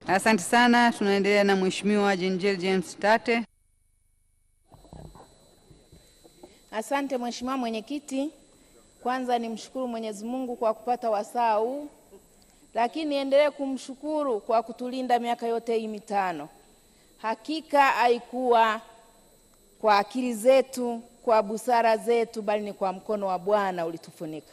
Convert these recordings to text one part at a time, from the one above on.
Asante sana. Tunaendelea na Mheshimiwa Angel James Tate. Asante Mheshimiwa Mwenyekiti. Kwanza nimshukuru Mwenyezi Mungu kwa kupata wasaa huu, lakini niendelee kumshukuru kwa kutulinda miaka yote hii mitano. Hakika haikuwa kwa akili zetu, kwa busara zetu, bali ni kwa mkono wa Bwana ulitufunika.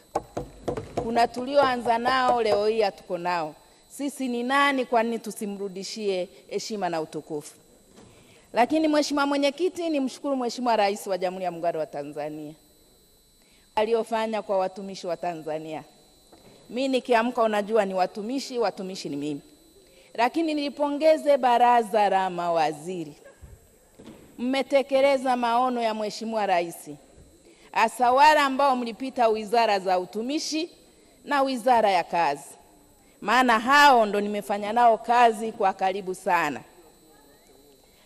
Kuna tulioanza nao, leo hii hatuko nao. Sisi ni nani kwa nini tusimrudishie heshima na utukufu? Lakini Mheshimiwa Mwenyekiti, nimshukuru Mheshimiwa Rais wa Jamhuri ya Muungano wa Tanzania aliyofanya kwa watumishi wa Tanzania. Mimi nikiamka unajua ni watumishi ni mimi. Lakini nilipongeze baraza la mawaziri. Mmetekeleza maono ya Mheshimiwa Rais. Hasa wale ambao mlipita wizara za utumishi na wizara ya kazi. Maana hao ndo nimefanya nao kazi kwa karibu sana.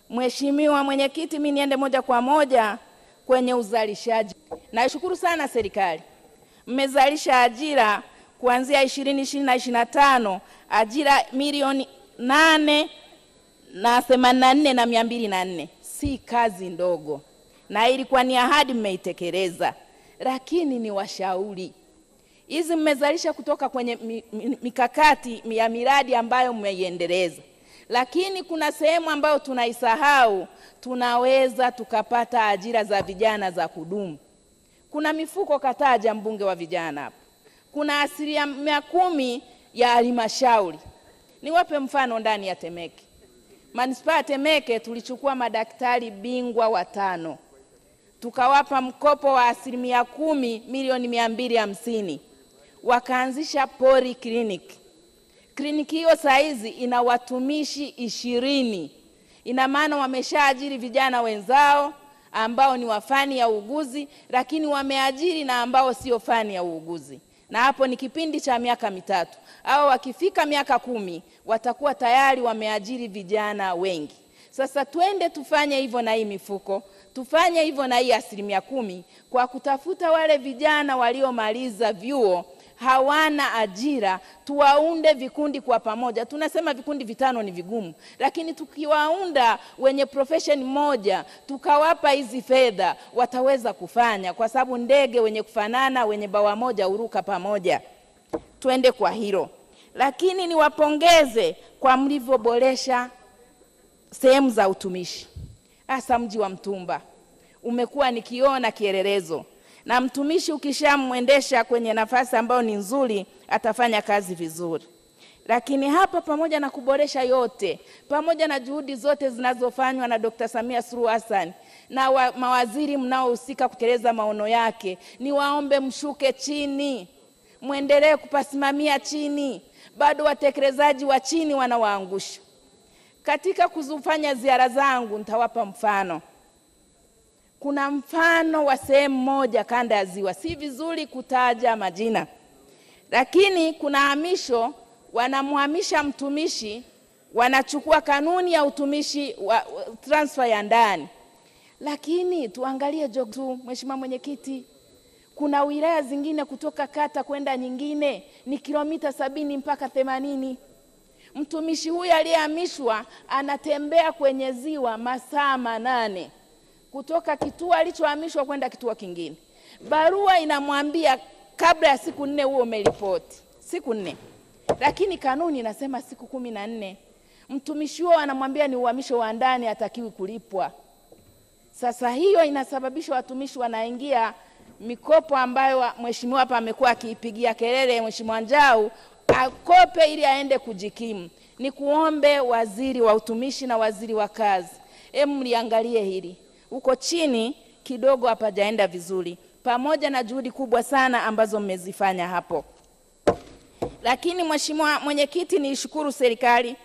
Mheshimiwa Mwenyekiti, mimi niende moja kwa moja kwenye uzalishaji. Naishukuru sana serikali. Mmezalisha ajira kuanzia 2020 na 25, ajira milioni 8,084,204. Si kazi ndogo. Na ilikuwa ni ahadi mmeitekeleza. Lakini ni washauri. Hizi mmezalisha kutoka kwenye mikakati ya miradi ambayo mmeiendeleza. Lakini kuna sehemu ambayo tunaisahau, tunaweza tukapata ajira za vijana za kudumu. Kuna mifuko kataja mbunge wa vijana hapa. Kuna 10% ya halmashauri. Niwape mfano ndani ya Temeke. Manispaa ya Temeke tulichukua madaktari bingwa 5. Tukawapa mkopo wa 10%, milioni 250. Wakaanzisha pori clinic. Kliniki hiyo saizi ina watumishi 20. Ina maana wameshaajiri vijana wenzao ambao ni wa fani ya uuguzi, lakini wameajiri na ambao sio fani ya uuguzi. Na hapo ni kipindi cha miaka 3. Au wakifika miaka 10 watakuwa tayari wameajiri vijana wengi. Sasa twende tufanye hivyo na hii mifuko, tufanye hivyo na hii 10% kwa kutafuta wale vijana waliomaliza vyuo hawana ajira, tuwaunde vikundi kwa pamoja. Tunasema vikundi 5 ni vigumu, lakini tukiwaunda wenye profession moja, tukawapa hizi fedha, wataweza kufanya, kwa sababu ndege wenye kufanana, wenye bawa moja huruka pamoja. Twende kwa hilo. Lakini niwapongeze kwa mlivyoboresha sehemu za utumishi. Hasa mji wa Mtumba umekuwa nikiona kielelezo. Na mtumishi ukishamwendesha kwenye nafasi ambayo ni nzuri, atafanya kazi vizuri. Lakini hapa pamoja na kuboresha yote, pamoja na juhudi zote zinazofanywa na Dr. Samia Suluhu Hassan na mawaziri mnaohusika kutekeleza maono yake, niwaombe mshuke chini, muendelee kupasimamia chini. Bado watekelezaji wa chini wanawaangusha. Katika kuzifanya ziara zangu nitawapa mfano. Kuna mfano wa sehemu moja kanda ya Ziwa, si vizuri kutaja majina. Lakini kuna hamisho, wanamhamisha mtumishi, wanachukua kanuni ya utumishi wa transfer ya ndani. Lakini tuangalie tu, Mheshimiwa Mwenyekiti, kuna wilaya zingine kutoka kata kwenda nyingine ni kilomita 70 mpaka 80. Mtumishi huyu aliyehamishwa anatembea kwenye ziwa masaa 8. Kutoka kituo alichohamishwa kwenda kituo kingine. Barua inamwambia kabla ya siku 4 huo umeripoti. Siku 4. Lakini kanuni inasema siku 14. Mtumishi huo anamwambia ni uhamisho wa ndani, hatakiwi kulipwa. Sasa hiyo inasababisha watumishi wanaingia mikopo ambayo mheshimiwa hapa amekuwa akiipigia kelele, Mheshimiwa Njau, akope ili aende kujikimu. Ni kuombe waziri wa utumishi na waziri wa kazi, mliangalie hili. Huko chini kidogo hapajaenda vizuri, pamoja na juhudi kubwa sana ambazo mmezifanya hapo. Lakini Mheshimiwa Mwenyekiti, nishukuru serikali,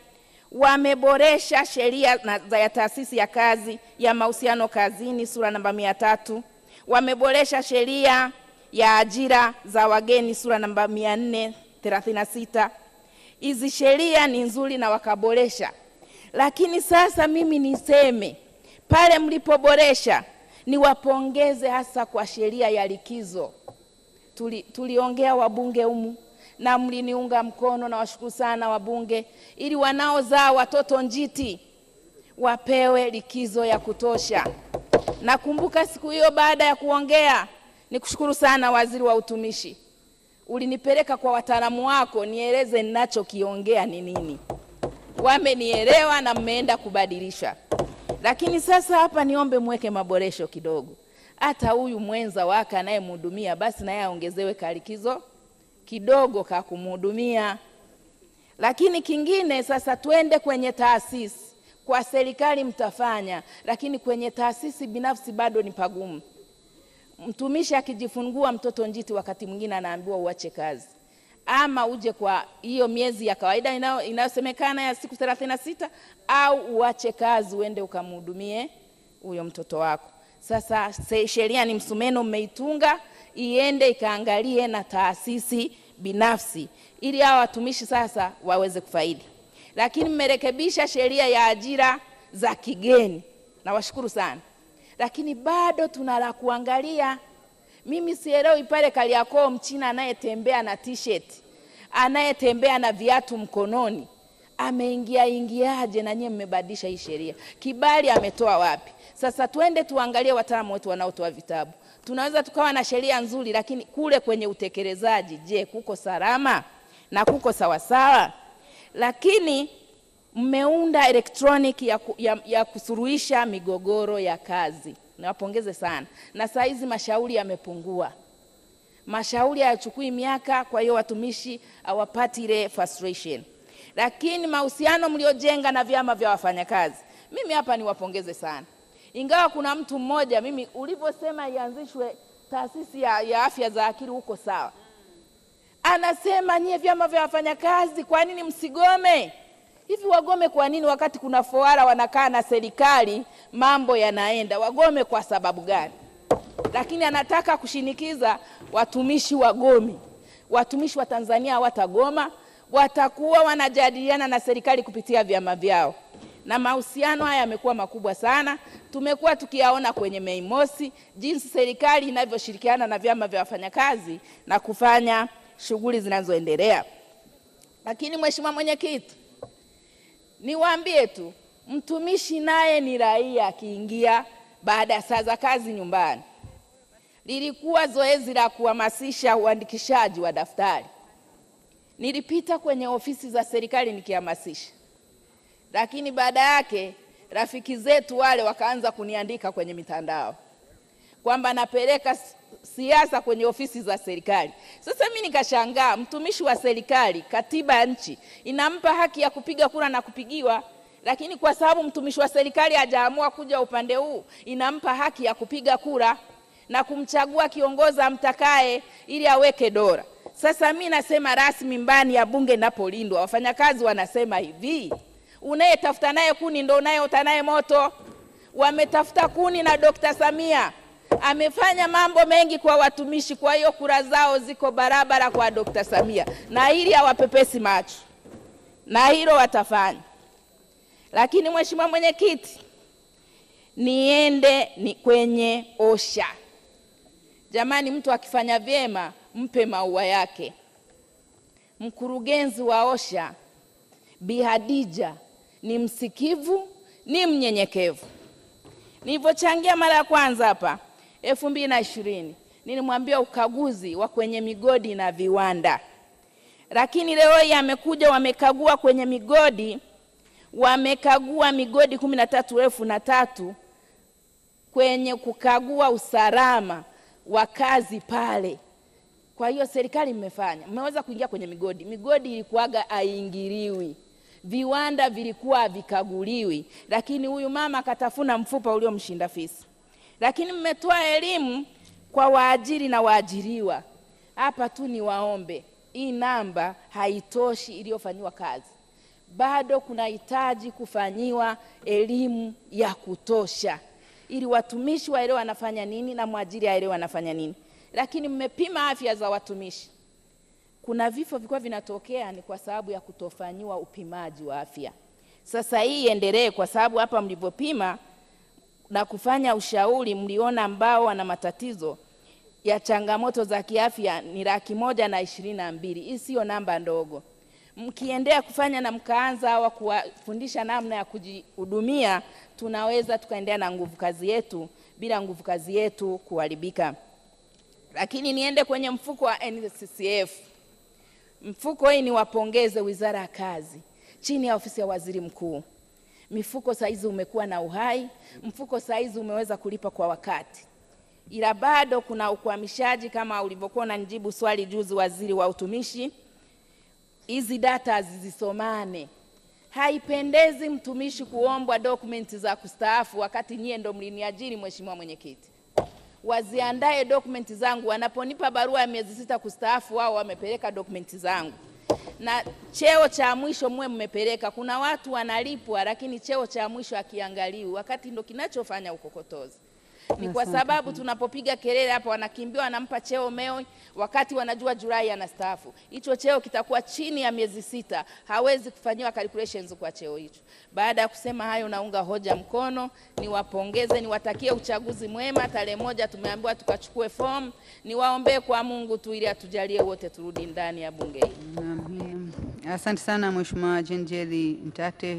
wameboresha sheria ya taasisi ya kazi ya mahusiano kazini sura namba 300. Wameboresha sheria ya ajira za wageni sura namba 436. Hizi sheria ni nzuri na wakaboresha. Lakini sasa mimi niseme, pale mlipoboresha, niwapongeze hasa kwa sheria ya likizo. Tuliongea wabunge humu, na mliniunga mkono, na washukuru sana wabunge, ili wanaozaa watoto njiti wapewe likizo ya kutosha. Nakumbuka siku hiyo baada ya kuongea, nikushukuru sana Waziri wa Utumishi. Ulinipeleka kwa wataalamu wako nieleze ninachokiongea ni nini. Wamenielewa na mmeenda kubadilisha. Lakini sasa hapa niombe mweke maboresho kidogo. Hata huyu mwenza wake anayemhudumia basi naye aongezewe kalikizo kidogo ka kumhudumia. Lakini kingine sasa tuende kwenye taasisi. Kwa serikali mtafanya, lakini kwenye taasisi binafsi bado ni pagumu. Mtumishi akijifungua mtoto njiti wakati mwingine anaambiwa uache kazi, ama uje kwa hiyo miezi ya kawaida inayosemekana ya siku 36, au uache kazi uende ukamhudumie huyo mtoto wako. Sasa sheria ni msumeno mmeitunga, iende ikaangalie na taasisi binafsi ili hao watumishi sasa waweze kufaidi. Lakini mmerekebisha sheria ya ajira za kigeni, na washukuru sana. Lakini bado tunala kuangalia. Mimi sielewi pale Kariakoo Mchina anayetembea na t-shirt, anayetembea na viatu mkononi, ingiaje na nyie mmebadilisha hii sheria? Kibali ametoa wapi? Sasa twende tuangalie wataalamu wetu wanaotoa vitabu. Tunaweza tukawa na sheria nzuri, lakini kule kwenye utekelezaji, je, kuko salama na kuko sawasawa? Lakini mmeunda electronic ya kusuluhisha migogoro ya kazi. Nawapongeze sana. Na saa hizi mashauri yamepungua. Mashauri hayachukui miaka, kwa hiyo watumishi hawapati ile frustration. Lakini mahusiano mliojenga na vyama vya wafanyakazi, mimi hapa niwapongeze sana. Ingawa kuna mtu mmoja, mimi ulivyosema ianzishwe taasisi ya afya za akili huko sawa. Anasema nyie vyama vya wafanyakazi kwa nini msigome? Hivi wagome kwa nini wakati kuna foara wanakaa na serikali mambo yanaenda? Wagome kwa sababu gani? Lakini anataka kushinikiza watumishi wagome. Watumishi wa Tanzania hawatagoma, watakuwa wanajadiliana na serikali kupitia vyama vyao. Na mahusiano haya yamekuwa makubwa sana. Tumekuwa tukiyaona kwenye Mei Mosi jinsi serikali inavyoshirikiana na vyama vya wafanyakazi na kufanya shughuli zinazoendelea. Lakini Mheshimiwa Mwenyekiti, niwaambie tu, mtumishi naye ni raia akiingia baada ya saa za kazi nyumbani. Lilikuwa zoezi la kuhamasisha uandikishaji wa daftari. Nilipita kwenye ofisi za serikali nikihamasisha. Lakini baada yake rafiki zetu wale wakaanza kuniandika kwenye mitandao kwamba napeleka siasa kwenye ofisi za serikali. Sasa mimi nikashangaa, mtumishi wa serikali, katiba ya nchi inampa haki ya kupiga kura na kupigiwa, lakini kwa sababu mtumishi wa serikali hajaamua kuja upande huu, inampa haki ya kupiga kura na kumchagua kiongozi amtakaye ili aweke dola. Sasa mimi nasema rasmi mbani ya bunge linapolindwa, wafanyakazi wanasema hivi, unayetafuta naye kuni ndio unayeota naye moto. Wametafuta kuni na Dr. Samia amefanya mambo mengi kwa watumishi, kwa hiyo kura zao ziko barabara kwa Dr. Samia, na hili hawapepesi macho, na hilo watafanya. Lakini Mheshimiwa Mwenyekiti, niende kwenye OSHA. Jamani, mtu akifanya vyema mpe maua yake. Mkurugenzi wa OSHA Bi Hadija ni msikivu, ni mnyenyekevu. Nilipochangia mara ya kwanza hapa 2020, nilimwambia ukaguzi wa kwenye migodi na viwanda. Lakini leo hii amekuja, wamekagua kwenye migodi, wamekagua migodi 13,003 kwenye kukagua usalama wa kazi pale. Kwa hiyo serikali mmeweza kuingia kwenye migodi. Migodi ilikuwaga haingiliwi. Viwanda vilikuwa vikaguliwi, lakini huyu mama akatafuna mfupa uliomshinda fisi. Lakini mmetoa elimu kwa waajiri na waajiriwa. Hapa tu ni waombe, hii namba haitoshi iliyofanywa kazi. Bado kunahitaji kufanyiwa elimu ya kutosha ili watumishi waelewe wanafanya nini na mwajiri aelewe anafanya nini. Lakini mmepima afya za watumishi. Kuna vifo vilikuwa vinatokea ni kwa sababu ya kutofanyiwa upimaji wa afya. Sasa hii iendelee, kwa sababu hapa mlivyopima na kufanya ushauri mliona ambao wana matatizo, ya changamoto za kiafya ni 122,000. Hii sio namba ndogo. Mkiendea kufanya na mkaanza au kuwafundisha namna ya kujihudumia, tunaweza tukaendelea na nguvu kazi yetu bila nguvu kazi yetu kuharibika. Lakini niende kwenye mfuko wa NSSF. Mfuko hii ni wapongeze Wizara ya Kazi chini ya ofisi ya Waziri Mkuu. Mifuko saizi umekuwa na uhai, mfuko saizi umeweza kulipa kwa wakati. Ila bado kuna ukwamishaji kama ulivyokuwa unanijibu swali juzi Waziri wa Utumishi. Hizi data zisomane. Haipendezi mtumishi kuombwa dokumenti za kustaafu wakati nyie ndo mliniajiri Mheshimiwa Mwenyekiti. Waziandae dokumenti zangu, wanaponipa barua ya miezi 6 kustaafu wao wamepeleka dokumenti zangu. Na cheo cha mwisho mwe mmepeleka. Kuna watu wanalipwa lakini cheo cha mwisho akiangaliwa wakati ndo kinachofanya ukokotozi. Ni kwa sababu tunapopiga kelele hapa wanakimbia wanampa cheo meo wakati wanajua Julai anastaafu. Hicho cheo kitakuwa chini ya miezi 6, hawezi kufanyiwa calculations kwa cheo hicho. Baada ya kusema hayo, naunga hoja mkono, niwapongeze, niwatakie uchaguzi mwema. Tarehe 1 tumeambiwa tukachukue fomu, niwaombee kwa Mungu tu ili atujalie wote turudi ndani ya bunge hili. Asante sana Mheshimiwa Jane Njeri Mtate.